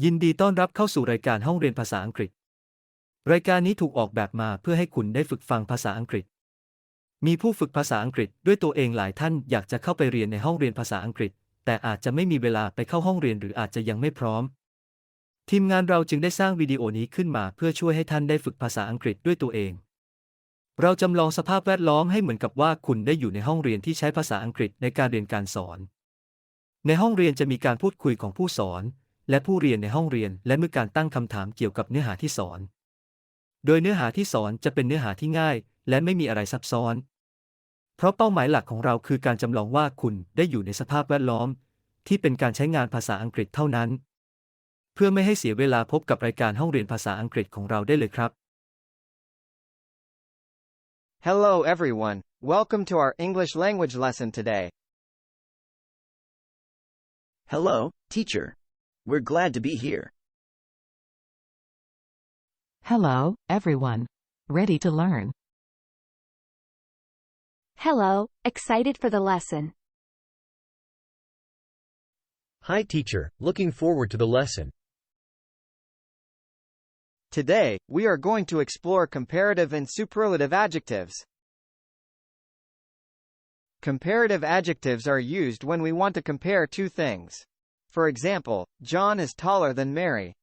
ยินดีต้อนรับเข้าสู่รายการห้องเรียนภาษาอังกฤษรายการนี้ถูกออกแบบมาเพื่อให้คุณได้ฝึกฟังภาษาอังกฤษมีผู้ฝึกภาษาอังกฤษด้วยตัวเองหลายท่านอยากจะเข้าไปเรียนในห้องเรียนภาษาอังกฤษแต่อาจจะไม่มีเวลาไปเข้าห้องเรียนหรืออาจจะยังไม่พร้อมทีมงานเราจึงได้สร้างวิดีโอนี้ขึ้นมาเพื่อช่วยให้ท่านได้ฝึกภาษาอังกฤษด้วยตัวเองเราจำลองสภาพแวดล้อมให้เหมือนกับว่าคุณได้อยู่ในห้องเรียนที่ใช้ภาษาอังกฤษในการเรียนการสอนในห้องเรียนจะมีการพูดคุยของผู้สอนและผู้เรียนในห้องเรียนและมีการตั้งคำถามเกี่ยวกับเนื้อหาที่สอนโดยเนื้อหาที่สอนจะเป็นเนื้อหาที่ง่ายและไม่มีอะไรซับซ้อนเพราะเป้าหมายหลักของเราคือการจำลองว่าคุณได้อยู่ในสภาพแวดล้อมที่เป็นการใช้งานภาษาอังกฤษเท่านั้นเพื่อไม่ให้เสียเวลาพบกับรายการห้องเรียนภาษาอังกฤษของเราได้เลยครับ Hello everyone, welcome to our English language lesson today. Hello, teacher. We're glad to be here. Hello, everyone. Ready to learn. Hello, excited for the lesson. Hi teacher, looking forward to the lesson. Today, we are going to explore comparative and superlative adjectives. Comparative adjectives are used when we want to compare two things. For example, John is taller than Mary.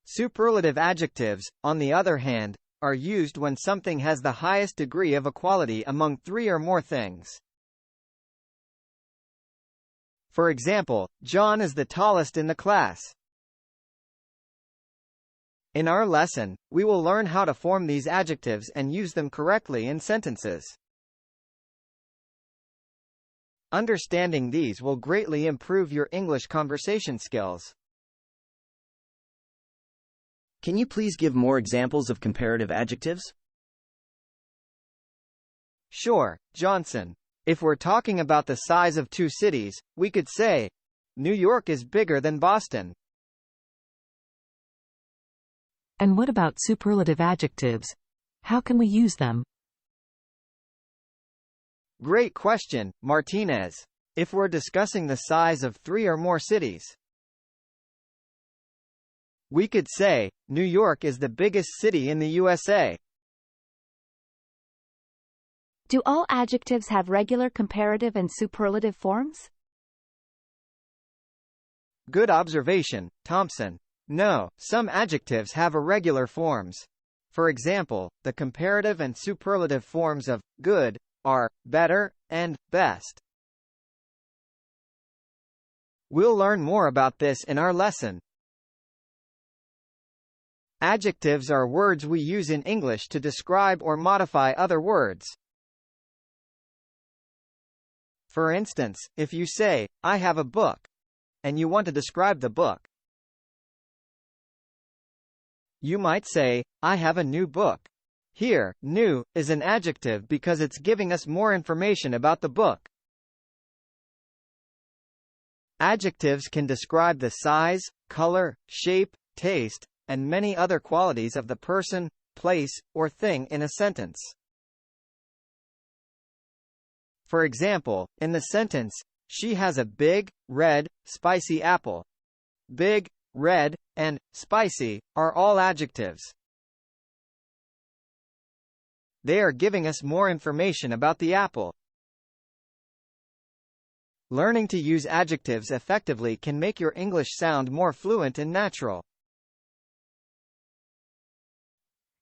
Superlative adjectives, on the other hand, are used when something has the highest degree of equality among three or more things. For example, John is the tallest in the class. In our lesson, we will learn how to form these adjectives and use them correctly in sentences. Understanding these will greatly improve your English conversation skills. Can you please give more examples of comparative adjectives? Sure, Johnson. If we're talking about the size of two cities, we could say, New York is bigger than Boston. And what about superlative adjectives? How can we use them? Great question, Martinez. If we're discussing the size of three or more cities, we could say, New York is the biggest city in the USA. Do all adjectives have regular comparative and superlative forms? Good observation, Thompson. No, some adjectives have irregular forms. For example, the comparative and superlative forms of good are better and best. We'll learn more about this in our lesson. Adjectives are words we use in English to describe or modify other words. For instance, if you say, I have a book, and you want to describe the book, you might say, I have a new book. Here, new is an adjective because it's giving us more information about the book. Adjectives can describe the size, color, shape, taste, and many other qualities of the person, place, or thing in a sentence. For example, in the sentence, she has a big, red, spicy apple. Big, red, and spicy are all adjectives. They are giving us more information about the apple. Learning to use adjectives effectively can make your English sound more fluent and natural.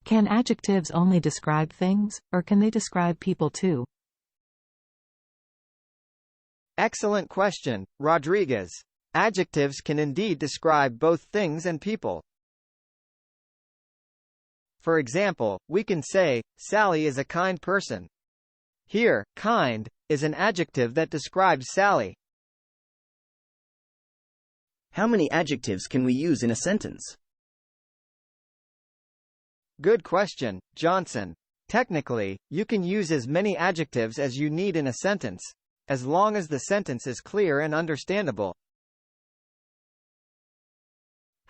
Can adjectives only describe things, or can they describe people too? Excellent question, Rodriguez. Adjectives can indeed describe both things and people. For example, we can say, Sally is a kind person. Here, kind is an adjective that describes Sally. How many adjectives can we use in a sentence? Good question, Johnson. Technically, you can use as many adjectives as you need in a sentence, as long as the sentence is clear and understandable.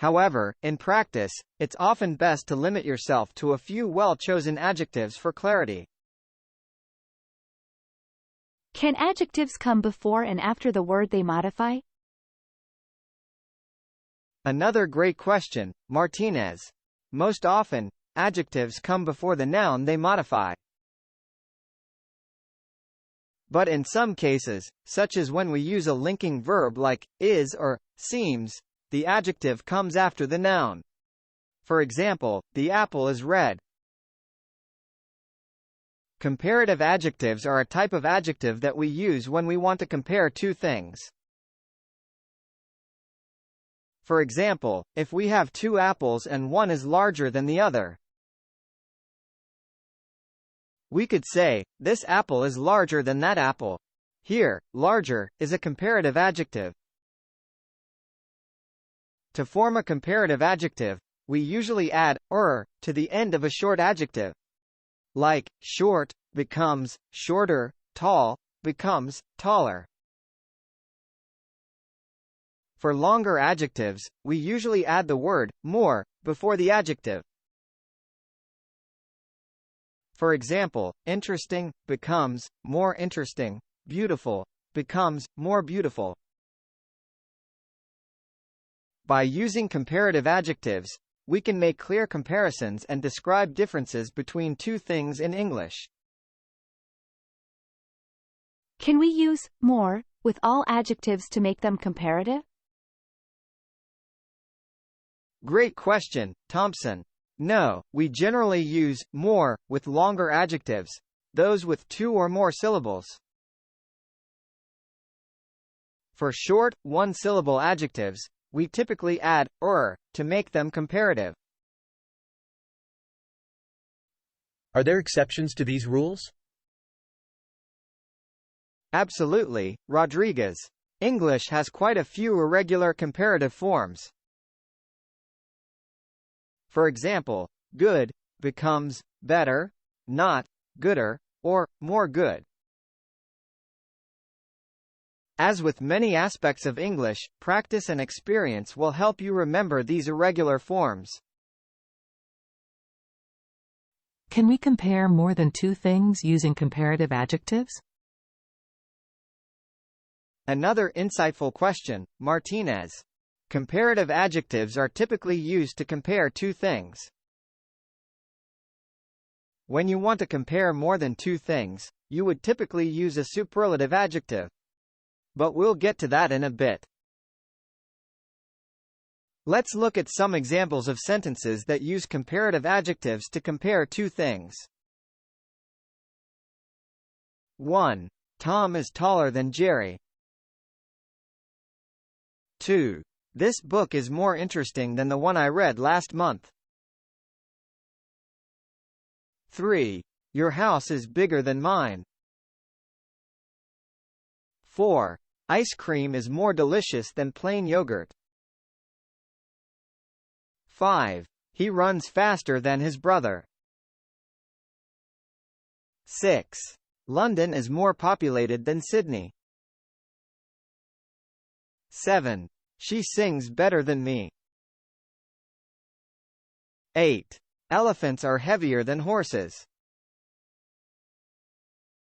However, in practice, it's often best to limit yourself to a few well-chosen adjectives for clarity. Can adjectives come before and after the word they modify? Another great question, Martinez. Most often, adjectives come before the noun they modify. But in some cases, such as when we use a linking verb like is or seems, the adjective comes after the noun. For example, the apple is red. Comparative adjectives are a type of adjective that we use when we want to compare two things. For example, if we have two apples and one is larger than the other, we could say, this apple is larger than that apple. Here, larger is a comparative adjective. To form a comparative adjective, we usually add "er" to the end of a short adjective. Like, short becomes shorter, tall becomes taller. For longer adjectives, we usually add the word more before the adjective. For example, interesting becomes more interesting, beautiful becomes more beautiful. By using comparative adjectives, we can make clear comparisons and describe differences between two things in English. Can we use more with all adjectives to make them comparative? Great question, Thompson. No, we generally use more with longer adjectives, those with two or more syllables. For short, one-syllable adjectives, we typically add "er" to make them comparative. Are there exceptions to these rules? Absolutely, Rodriguez. English has quite a few irregular comparative forms. For example, good becomes better, not gooder, or more good. As with many aspects of English, practice and experience will help you remember these irregular forms. Can we compare more than two things using comparative adjectives? Another insightful question, Martinez. Comparative adjectives are typically used to compare two things. When you want to compare more than two things, you would typically use a superlative adjective. But we'll get to that in a bit. Let's look at some examples of sentences that use comparative adjectives to compare two things. 1. Tom is taller than Jerry. 2. This book is more interesting than the one I read last month. 3. Your house is bigger than mine. 4. Ice cream is more delicious than plain yogurt. 5. He runs faster than his brother. 6. London is more populated than Sydney. 7. She sings better than me. 8. Elephants are heavier than horses.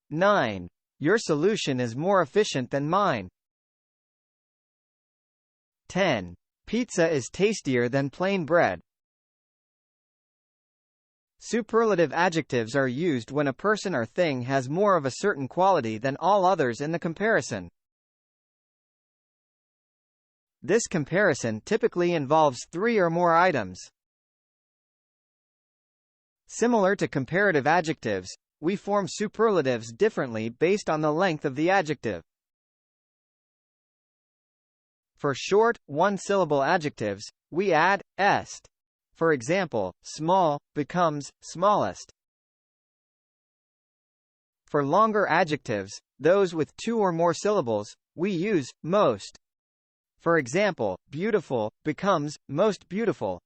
9. Your solution is more efficient than mine. 10. Pizza is tastier than plain bread. Superlative adjectives are used when a person or thing has more of a certain quality than all others in the comparison. This comparison typically involves three or more items. Similar to comparative adjectives, we form superlatives differently based on the length of the adjective. For short, one-syllable adjectives, we add est. For example, small becomes smallest. For longer adjectives, those with two or more syllables, we use most. For example, beautiful becomes most beautiful.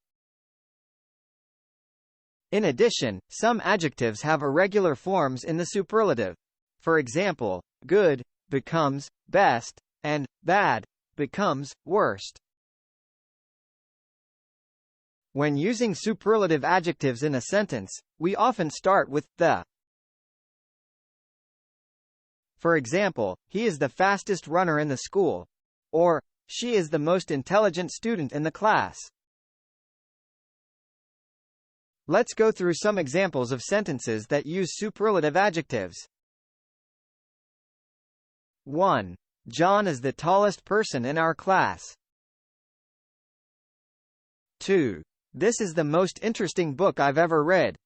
In addition, some adjectives have irregular forms in the superlative. For example, good becomes best, and bad becomes worst. When using superlative adjectives in a sentence, we often start with the. For example, he is the fastest runner in the school. Or, She is the most intelligent student in the class. Let's go through some examples of sentences that use superlative adjectives. 1. John is the tallest person in our class. 2. This is the most interesting book I've ever read.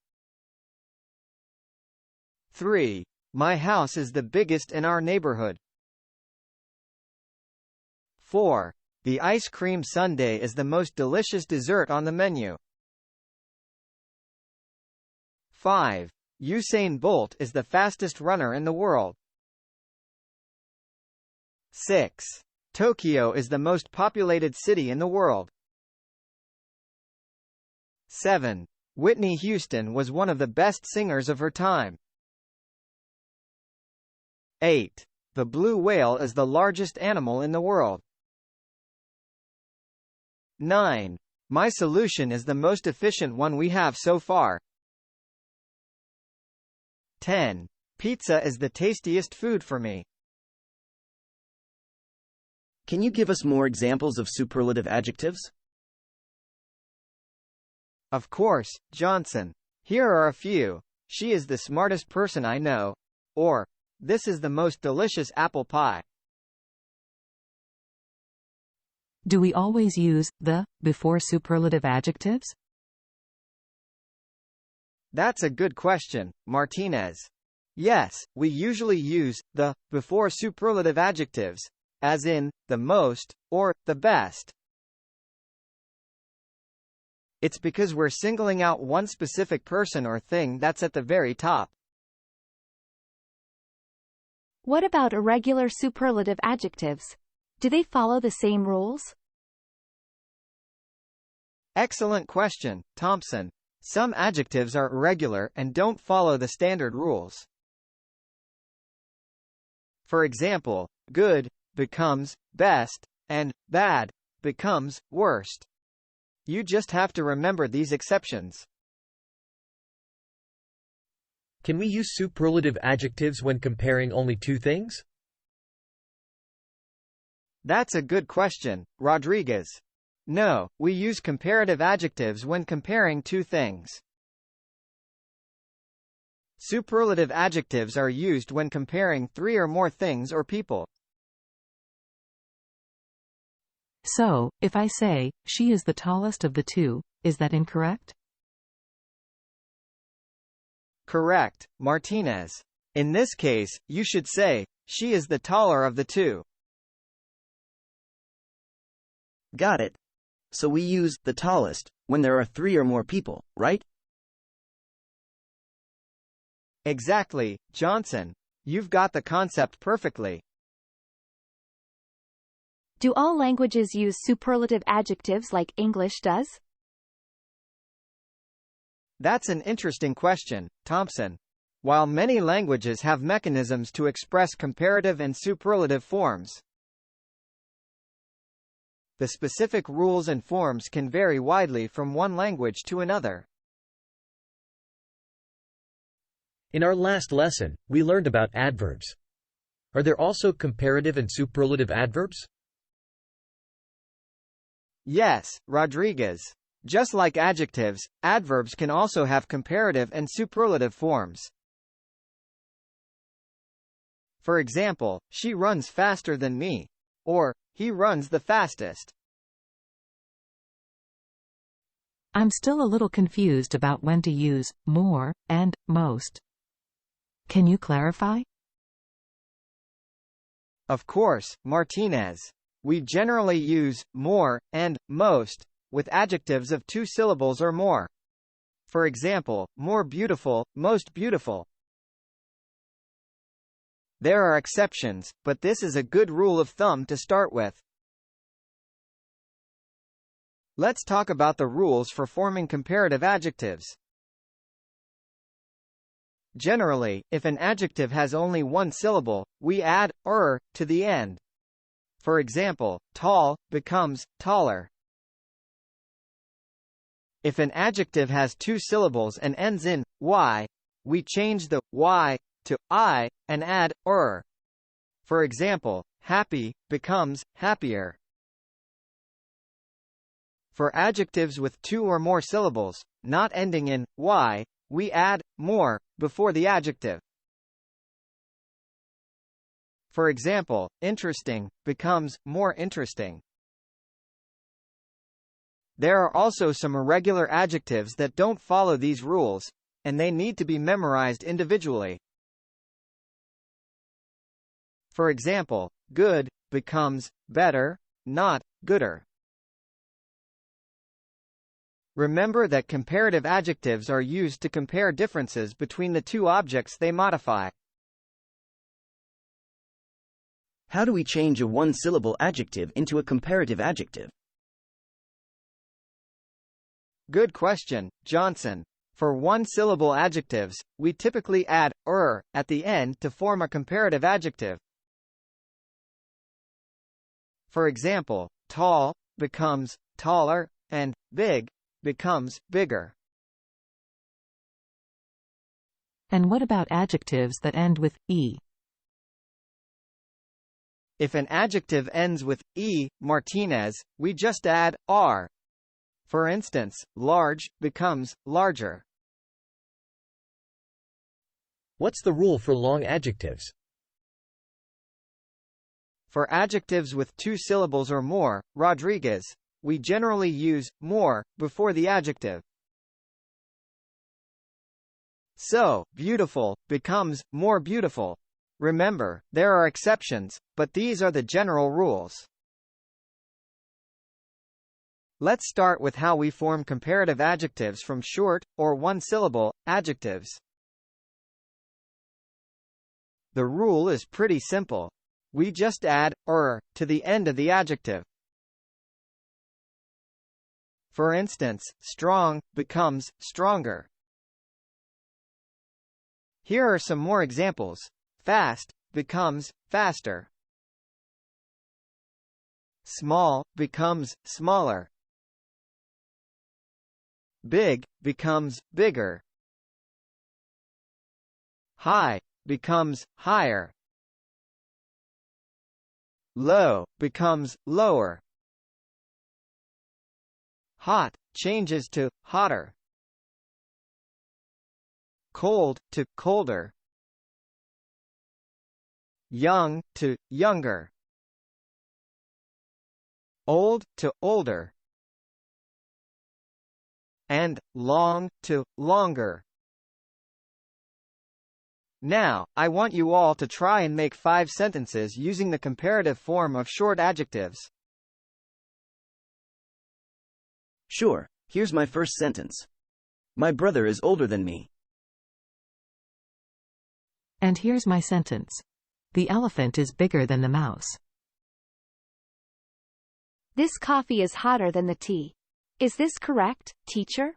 3. My house is the biggest in our neighborhood. 4. The ice cream sundae is the most delicious dessert on the menu. 5. Usain Bolt is the fastest runner in the world. 6. Tokyo is the most populated city in the world. 7. Whitney Houston was one of the best singers of her time. 8. The blue whale is the largest animal in the world. 9. My solution is the most efficient one we have so far. 10. Pizza is the tastiest food for me. Can you give us more examples of superlative adjectives? Of course, Johnson. Here are a few. She is the smartest person I know. Or, this is the most delicious apple pie. Do we always use the before superlative adjectives? That's a good question, Martinez. Yes, we usually use the before superlative adjectives, as in the most or the best. It's because we're singling out one specific person or thing that's at the very top. What about irregular superlative adjectives? Do they follow the same rules? Excellent question, Thompson. Some adjectives are irregular and don't follow the standard rules. For example, good becomes best, and bad becomes worst. You just have to remember these exceptions. Can we use superlative adjectives when comparing only two things? That's a good question, Rodriguez. No, we use comparative adjectives when comparing two things. Superlative adjectives are used when comparing three or more things or people. So, if I say, she is the tallest of the two, is that incorrect? Correct, Martinez. In this case, you should say, she is the taller of the two. Got it. So we use the tallest when there are three or more people, right? Exactly, Johnson. You've got the concept perfectly. Do all languages use superlative adjectives like English does? That's an interesting question, Thompson. While many languages have mechanisms to express comparative and superlative forms, the specific rules and forms can vary widely from one language to another. In our last lesson, we learned about adverbs. Are there also comparative and superlative adverbs? Yes, Rodriguez. Just like adjectives, adverbs can also have comparative and superlative forms. For example, she runs faster than me. Or, he runs the fastest. I'm still a little confused about when to use more and most. Can you clarify? Of course, Martinez. We generally use more and most with adjectives of two syllables or more. For example, more beautiful, most beautiful. There are exceptions, but this is a good rule of thumb to start with. Let's talk about the rules for forming comparative adjectives. Generally, if an adjective has only one syllable, we add "er" to the end. For example, tall becomes taller. If an adjective has two syllables and ends in y, we change the y to I and add "er." For example, happy becomes happier. For adjectives with 2 or more syllables, not ending in y, we add more before the adjective. For example, interesting becomes more interesting. There are also some irregular adjectives that don't follow these rules, and they need to be memorized individually. For example, good becomes better, not gooder. Remember that comparative adjectives are used to compare differences between the two objects they modify. How do we change a one-syllable adjective into a comparative adjective? Good question, Johnson. For one-syllable adjectives, we typically add -er at the end to form a comparative adjective. For example, tall becomes taller, and big becomes bigger. And what about adjectives that end with e? If an adjective ends with e, Martinez, we just add -r. For instance, large becomes larger. What's the rule for long adjectives? For adjectives with 2 syllables or more, Rodriguez, we generally use more before the adjective. So, beautiful becomes more beautiful. Remember, there are exceptions, but these are the general rules. Let's start with how we form comparative adjectives from short, or one-syllable, adjectives. The rule is pretty simple. We just add -er to the end of the adjective. For instance, strong becomes stronger. Here are some more examples. Fast becomes faster. Small becomes smaller. Big becomes bigger. High becomes higher. Low becomes lower. Hot changes to hotter. Cold to colder. Young to younger. Old to older. And long to longer. Now, I want you all to try and make 5 sentences using the comparative form of short adjectives. Sure, here's my first sentence. My brother is older than me. And here's my sentence. The elephant is bigger than the mouse. This coffee is hotter than the tea. Is this correct, teacher?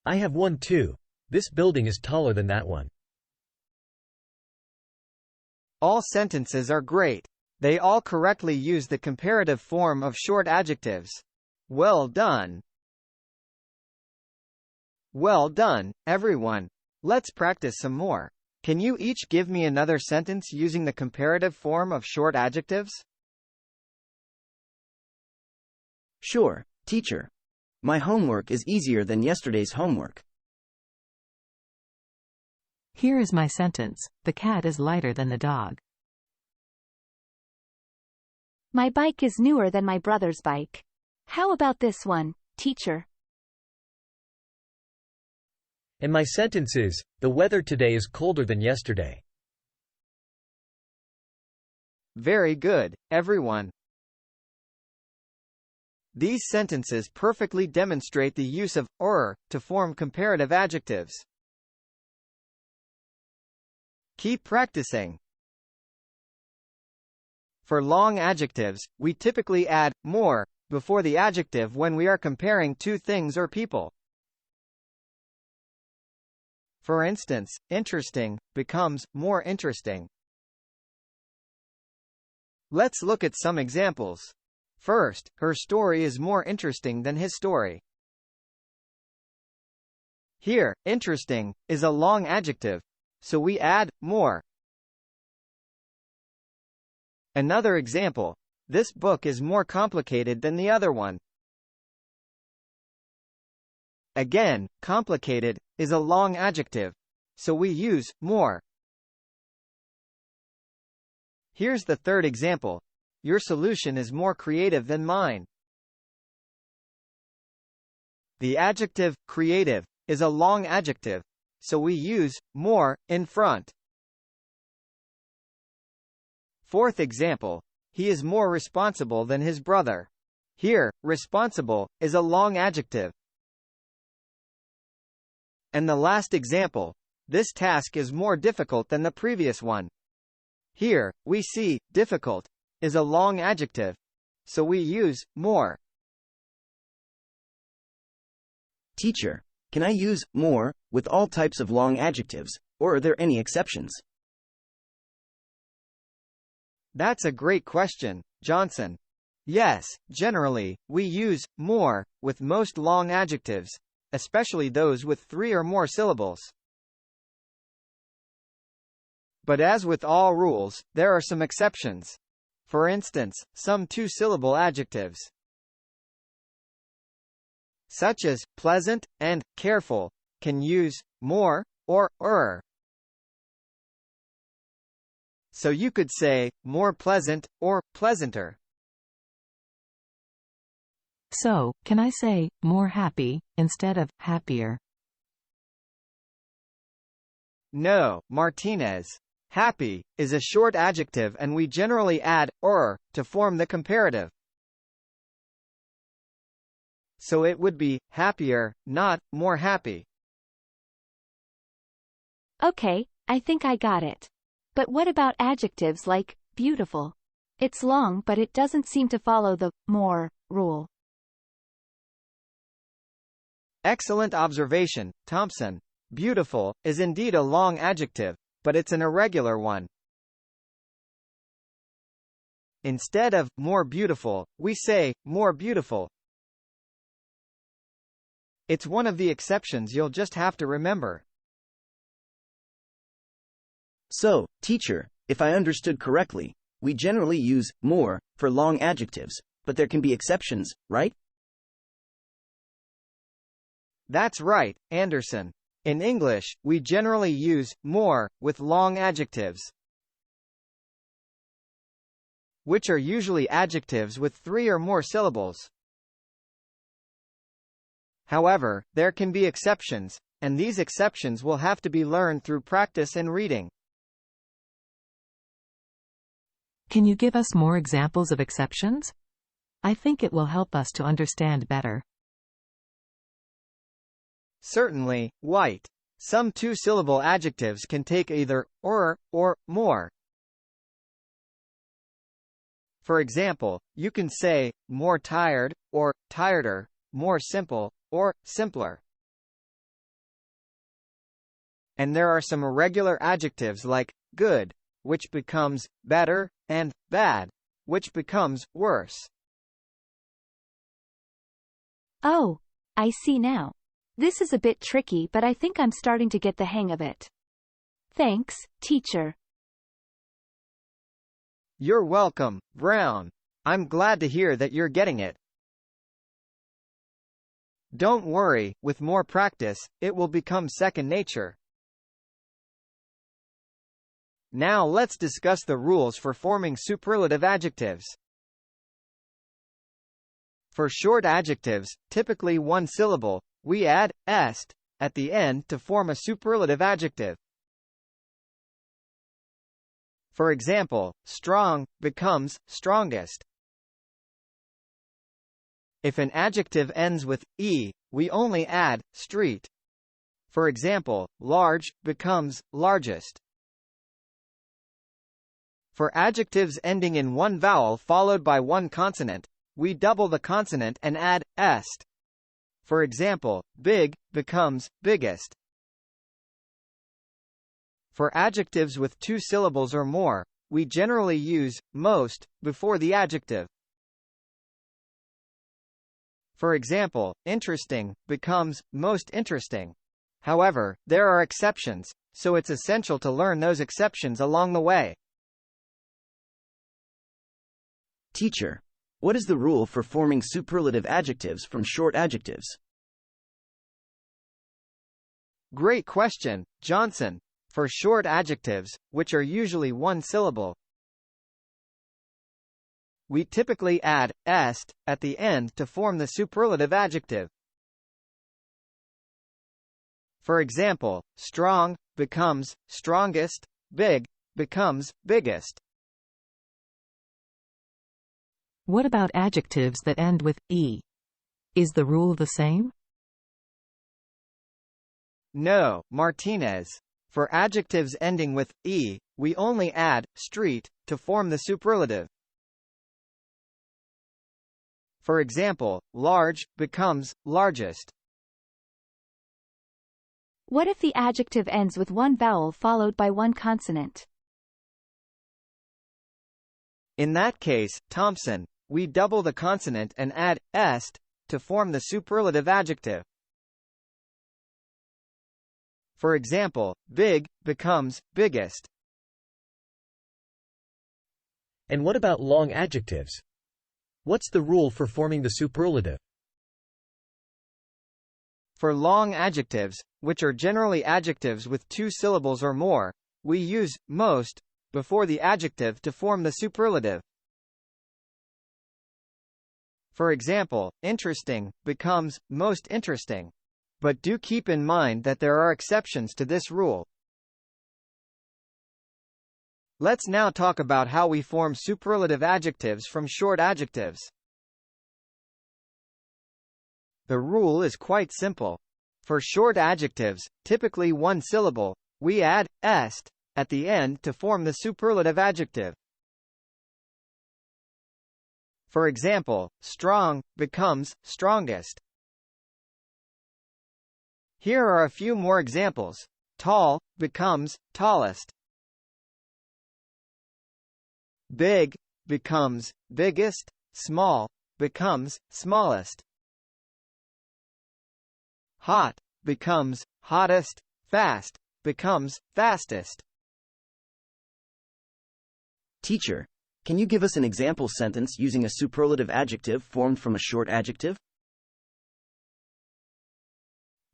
I have one too. This building is taller than that one. All sentences are great. They all correctly use the comparative form of short adjectives. Well done. Well done, everyone. Let's practice some more. Can you each give me another sentence using the comparative form of short adjectives? Sure, teacher. My homework is easier than yesterday's homework. Here is my sentence. The cat is lighter than the dog. My bike is newer than my brother's bike. How about this one, teacher? And my sentence is, the weather today is colder than yesterday. Very good, everyone. These sentences perfectly demonstrate the use of -er to form comparative adjectives. Keep practicing. For long adjectives, we typically add more before the adjective when we are comparing 2 things or people. For instance, interesting becomes more interesting. Let's look at some examples. First, her story is more interesting than his story. Here, interesting is a long adjective, so we add more. Another example, This book is more complicated than the other one. Again, complicated is a long adjective, so we use more. Here's the third example. Your solution is more creative than mine. The adjective creative is a long adjective, so we use more in front. Fourth example. He is more responsible than his brother. Here, responsible is a long adjective. And the last example. This task is more difficult than the previous one. Here, we see difficult is a long adjective, so we use more. Teacher, can I use more with all types of long adjectives, or are there any exceptions? That's a great question, Johnson. Yes, generally, we use more with most long adjectives, especially those with 3 or more syllables. But as with all rules, there are some exceptions. For instance, some 2-syllable adjectives, such as pleasant and careful, can use more or er. So you could say more pleasant or pleasanter. So, can I say more happy instead of happier? No, Martinez. Happy is a short adjective and we generally add er to form the comparative. So it would be happier, not more happy. Okay, I think I got it. But what about adjectives like beautiful? It's long but it doesn't seem to follow the more rule. Excellent observation, Thompson. Beautiful is indeed a long adjective, but it's an irregular one. Instead of more beautiful, we say more beautiful. It's one of the exceptions you'll just have to remember. So, teacher, if I understood correctly, we generally use more for long adjectives, but there can be exceptions, right? That's right, Anderson. In English, we generally use more with long adjectives, which are usually adjectives with 3 or more syllables. However, there can be exceptions, and these exceptions will have to be learned through practice and reading. Can you give us more examples of exceptions? I think it will help us to understand better. Certainly, white. Some 2-syllable adjectives can take either or more. For example, you can say more tired or tireder, more simple or simpler. And there are some irregular adjectives like good, which becomes better, and bad, which becomes worse. Oh, I see now. This is a bit tricky but I think I'm starting to get the hang of it. Thanks, teacher. You're welcome, Brown. I'm glad to hear that you're getting it. Don't worry, with more practice, it will become second nature. Now let's discuss the rules for forming superlative adjectives. For short adjectives, typically 1 syllable, we add est at the end to form a superlative adjective. For example, strong becomes strongest. If an adjective ends with e, we only add street. For example, large becomes largest. For adjectives ending in 1 vowel followed by 1 consonant, we double the consonant and add est. For example, big becomes biggest. For adjectives with 2 syllables or more, we generally use most before the adjective. For example, interesting becomes most interesting. However, there are exceptions, so it's essential to learn those exceptions along the way. Teacher, what is the rule for forming superlative adjectives from short adjectives? Great question, Johnson. For short adjectives, which are usually one syllable, we typically add est at the end to form the superlative adjective. For example, strong becomes strongest, big becomes biggest. What about adjectives that end with e? Is the rule the same? No, Martinez. For adjectives ending with e, we only add street to form the superlative. For example, large becomes largest. What if the adjective ends with one vowel followed by one consonant? In that case, Thompson, we double the consonant and add est to form the superlative adjective. For example, big becomes biggest. And what about long adjectives? What's the rule for forming the superlative? For long adjectives, which are generally adjectives with two syllables or more, we use most before the adjective to form the superlative. For example, interesting becomes most interesting. But do keep in mind that there are exceptions to this rule. Let's now talk about how we form superlative adjectives from short adjectives. The rule is quite simple. For short adjectives, typically one syllable, we add est at the end to form the superlative adjective. For example, strong becomes strongest. Here are a few more examples. Tall becomes tallest. Big becomes biggest. Small becomes smallest. Hot becomes hottest. Fast becomes fastest. Teacher, can you give us an example sentence using a superlative adjective formed from a short adjective?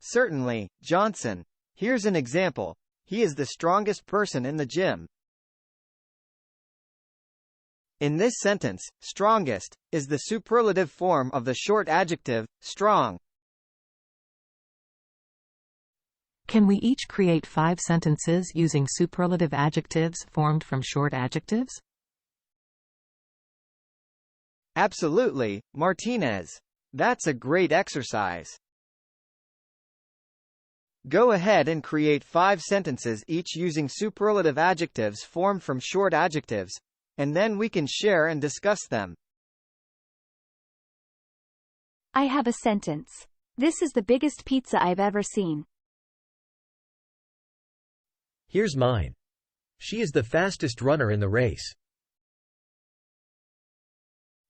Certainly, Johnson. Here's an example. He is the strongest person in the gym. In this sentence, strongest is the superlative form of the short adjective, strong. Can we each create 5 sentences using superlative adjectives formed from short adjectives? Absolutely, Martinez. That's a great exercise. Go ahead and create 5 sentences each using superlative adjectives formed from short adjectives, and then we can share and discuss them. I have a sentence. This is the biggest pizza I've ever seen. Here's mine. She is the fastest runner in the race.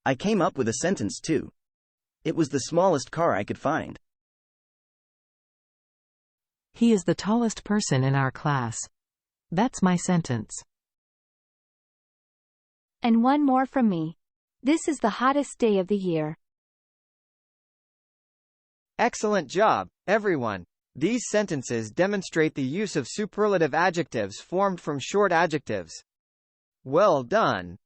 I came up with a sentence too. It was the smallest car I could find. He is the tallest person in our class. That's my sentence. And one more from me. This is the hottest day of the year. Excellent job, everyone. These sentences demonstrate the use of superlative adjectives formed from short adjectives. Well done.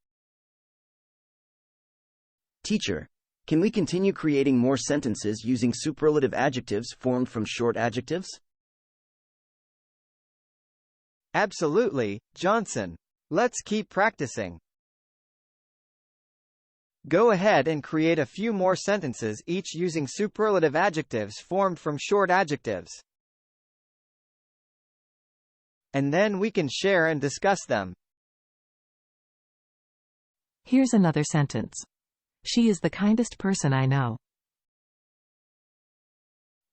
Teacher, can we continue creating more sentences using superlative adjectives formed from short adjectives? Absolutely, Johnson. Let's keep practicing. Go ahead and create a few more sentences each using superlative adjectives formed from short adjectives. And then we can share and discuss them. Here's another sentence. She is the kindest person I know.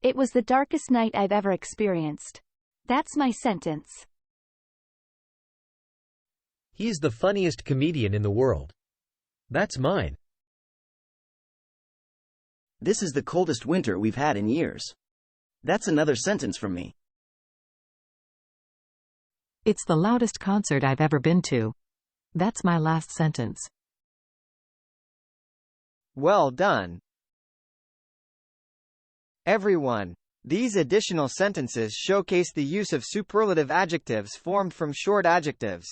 It was the darkest night I've ever experienced. That's my sentence. He is the funniest comedian in the world. That's mine. This is the coldest winter we've had in years. That's another sentence from me. It's the loudest concert I've ever been to. That's my last sentence. well done. Everyone. These additional sentences showcase the use of superlative adjectives formed from short adjectives.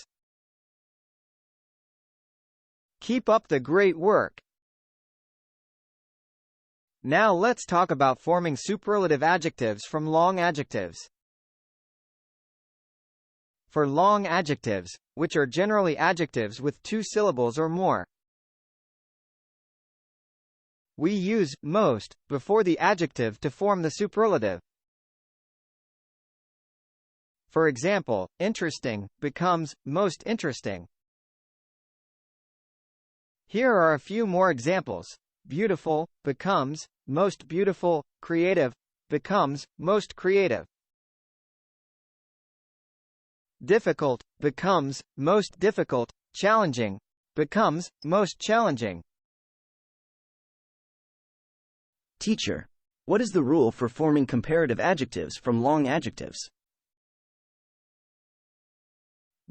Keep up the great work. Now let's talk about forming superlative adjectives from long adjectives. For long adjectives, which are generally adjectives with 2 syllables or more, we use most before the adjective to form the superlative. For example, interesting becomes most interesting. Here are a few more examples. Beautiful becomes most beautiful, creative becomes most creative. Difficult becomes most difficult, challenging becomes most challenging. Teacher, what is the rule for forming comparative adjectives from long adjectives?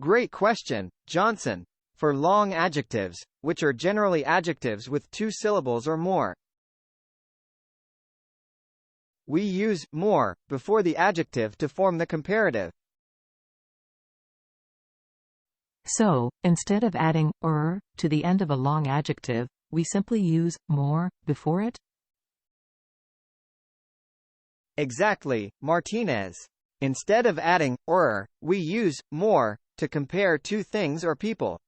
Great question, Johnson. For long adjectives, which are generally adjectives with 2 syllables or more, we use more before the adjective to form the comparative. So, instead of adding to the end of a long adjective, we simply use more before it? Exactly, Martinez. Instead of adding we use more to compare 2 things or people.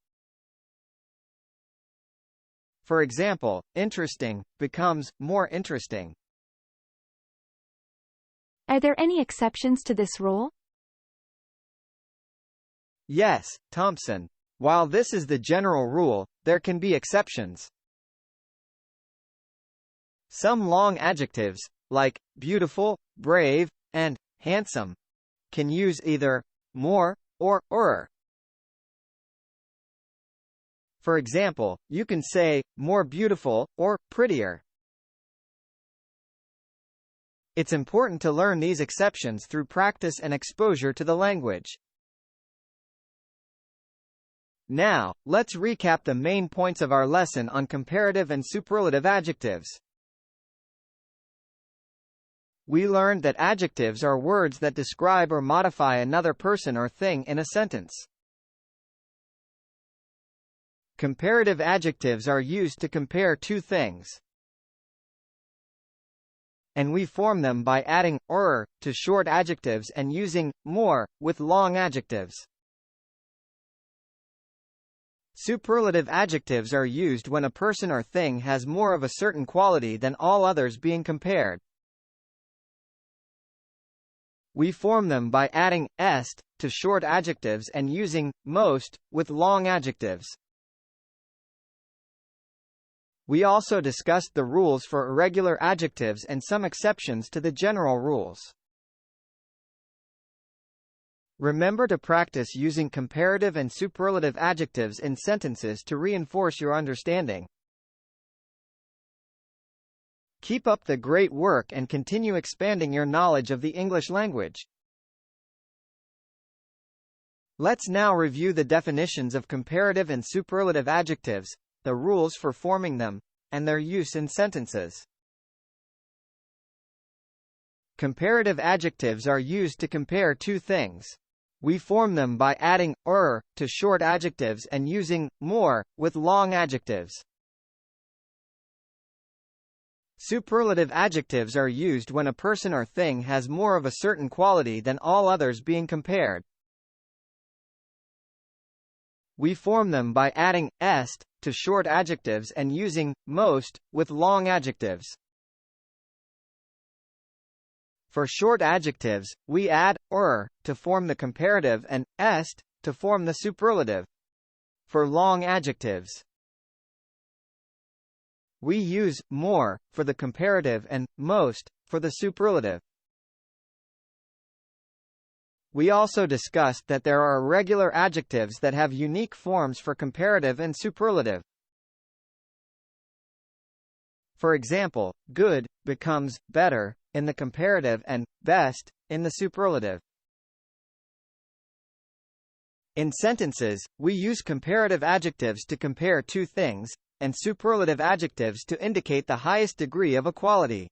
For example, interesting becomes more interesting. Are there any exceptions to this rule? Yes, Thompson. While this is the general rule, there can be exceptions. Some long adjectives, like beautiful, brave, and handsome, can use either more or. For example, you can say more beautiful or prettier. It's important to learn these exceptions through practice and exposure to the language. Now, let's recap the main points of our lesson on comparative and superlative adjectives. We learned that adjectives are words that describe or modify another person or thing in a sentence. Comparative adjectives are used to compare 2 things, and we form them by adding to short adjectives and using more with long adjectives. Superlative adjectives are used when a person or thing has more of a certain quality than all others being compared. We form them by adding est to short adjectives and using most with long adjectives. We also discussed the rules for irregular adjectives and some exceptions to the general rules. Remember to practice using comparative and superlative adjectives in sentences to reinforce your understanding. Keep up the great work and continue expanding your knowledge of the English language. Let's now review the definitions of comparative and superlative adjectives, the rules for forming them, and their use in sentences. Comparative adjectives are used to compare 2 things. We form them by adding to short adjectives and using more with long adjectives. Superlative adjectives are used when a person or thing has more of a certain quality than all others being compared. We form them by adding est to short adjectives and using most with long adjectives. For short adjectives, we add to form the comparative and est to form the superlative. For long adjectives, we use more for the comparative and most for the superlative. We also discussed that there are irregular adjectives that have unique forms for comparative and superlative. For example, good becomes better in the comparative and best in the superlative. In sentences, we use comparative adjectives to compare 2 things, and superlative adjectives to indicate the highest degree of equality.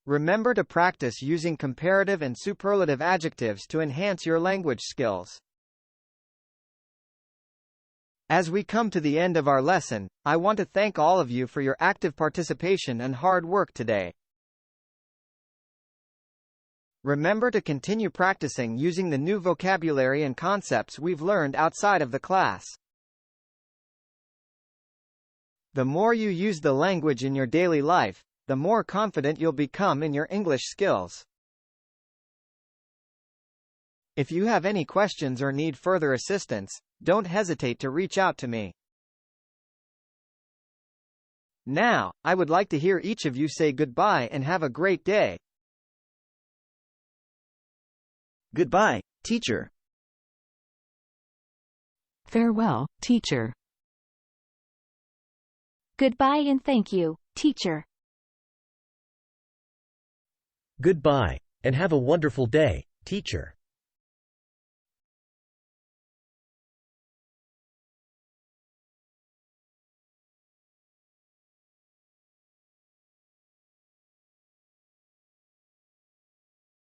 Remember to practice using comparative and superlative adjectives to enhance your language skills. As we come to the end of our lesson, I want to thank all of you for your active participation and hard work today. Remember to continue practicing using the new vocabulary and concepts we've learned outside of the class. The more you use the language in your daily life, the more confident you'll become in your English skills. If you have any questions or need further assistance, don't hesitate to reach out to me. Now, I would like to hear each of you say goodbye and have a great day. Goodbye, teacher. Farewell, teacher. Goodbye and thank you, teacher. Goodbye, and have a wonderful day, teacher.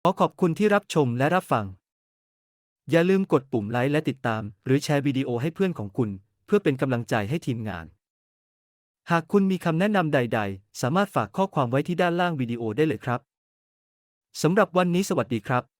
ขอขอบคุณที่รับชมและรับฟัง อย่าลืมกดปุ่มไลค์และติดตามหรือแชร์วิดีโอให้เพื่อนของคุณเพื่อเป็นกำลังใจให้ทีมงาน หากคุณมีคำแนะนำใดๆ สามารถฝากข้อความไว้ที่ด้านล่างวิดีโอได้เลยครับ สำหรับวันนี้สวัสดีครับ